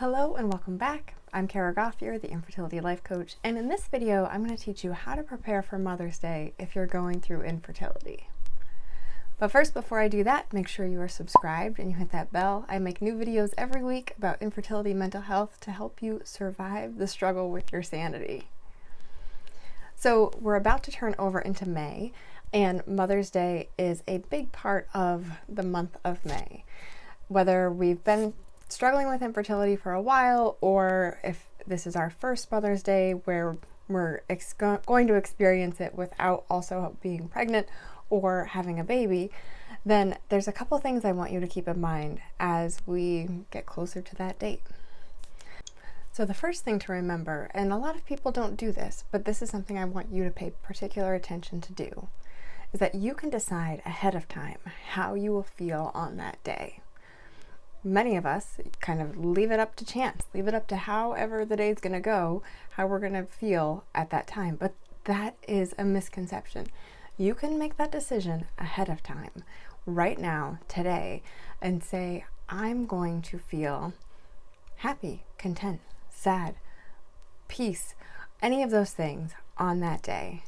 Hello and welcome back. I'm Kara Gothier, the Infertility Life Coach, and in this video I'm going to teach you how to prepare for Mother's Day if you're going through infertility. But first, before I do that, make sure you are subscribed and you hit that bell. I make new videos every week about infertility mental health to help you survive the struggle with your sanity. So we're about to turn over into May, and Mother's Day is a big part of the month of May. Whether we've been struggling with infertility for a while, or if this is our first Mother's Day where we're going to experience it without also being pregnant or having a baby, then there's a couple things I want you to keep in mind as we get closer to that date. So the first thing to remember, and a lot of people don't do this, but this is something I want you to pay particular attention to do, is that you can decide ahead of time how you will feel on that day. Many of us kind of leave it up to chance, leave it up to however the day's going to go, how we're going to feel at that time. But that is a misconception. You can make that decision ahead of time, right now, today, and say, I'm going to feel happy, content, sad, peace, any of those things on that day.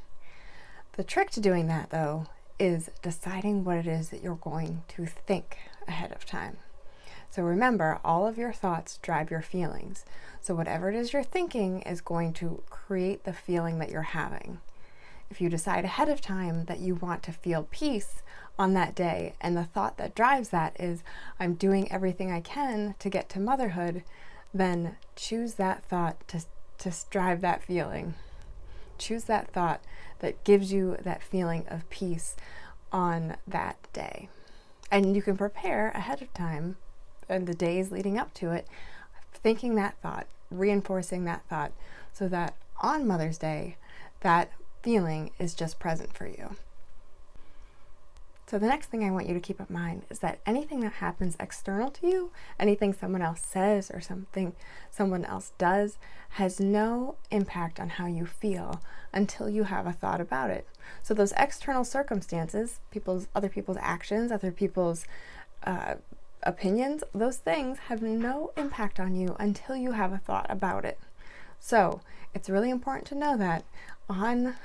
The trick to doing that, though, is deciding what it is that you're going to think ahead of time. So remember, all of your thoughts drive your feelings. So whatever it is you're thinking is going to create the feeling that you're having. If you decide ahead of time that you want to feel peace on that day, and the thought that drives that is, I'm doing everything I can to get to motherhood, then choose that thought to drive that feeling. Choose that thought that gives you that feeling of peace on that day. And you can prepare ahead of time and the days leading up to it, thinking that thought, reinforcing that thought, so that on Mother's Day, that feeling is just present for you. So the next thing I want you to keep in mind is that anything that happens external to you, anything someone else says or something someone else does, has no impact on how you feel until you have a thought about it. So those external circumstances, other people's actions, other people's opinions, those things have no impact on you until you have a thought about it. So it's really important to know that on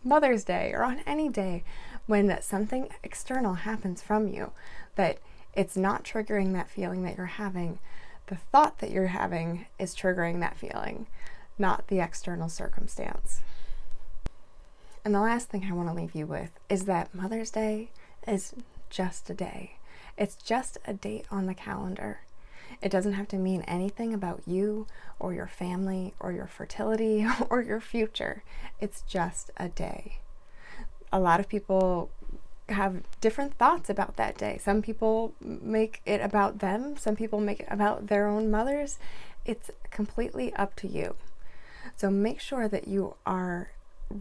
Mother's Day or on any day when something external happens from you, that it's not triggering that feeling that you're having. The thought that you're having is triggering that feeling, not the external circumstance. And the last thing I want to leave you with is that Mother's Day is just a day. It's just a date on the calendar. It doesn't have to mean anything about you or your family or your fertility or your future. It's just a day. A lot of people have different thoughts about that day. Some people make it about them. Some people make it about their own mothers. It's completely up to you. So make sure that you are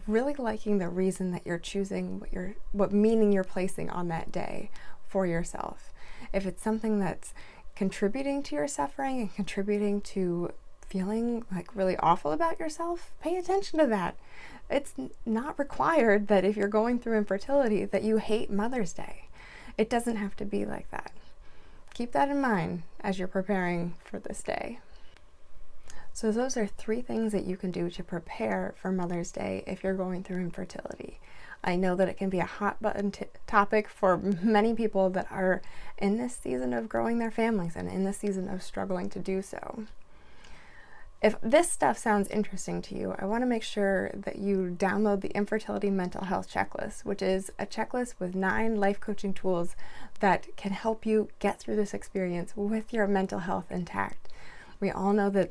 really liking the reason that you're choosing, what meaning you're placing on that day for yourself. If it's something that's contributing to your suffering and contributing to feeling like really awful about yourself, pay attention to that. It's not required that if you're going through infertility that you hate Mother's Day. It doesn't have to be like that. Keep that in mind as you're preparing for this day. So those are 3 things that you can do to prepare for Mother's Day if you're going through infertility. I know that it can be a hot button topic for many people that are in this season of growing their families and in this season of struggling to do so. If this stuff sounds interesting to you, I want to make sure that you download the Infertility Mental Health Checklist, which is a checklist with 9 life coaching tools that can help you get through this experience with your mental health intact. We all know that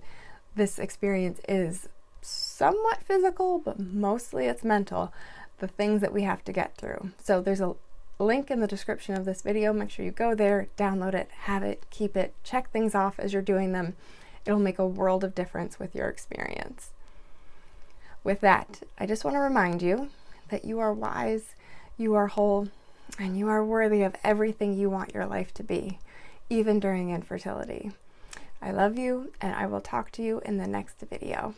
this experience is somewhat physical, but mostly it's mental, the things that we have to get through. So there's a link in the description of this video. Make sure you go there, download it, have it, keep it, check things off as you're doing them. It'll make a world of difference with your experience. With that, I just want to remind you that you are wise, you are whole, and you are worthy of everything you want your life to be, even during infertility. I love you, and I will talk to you in the next video.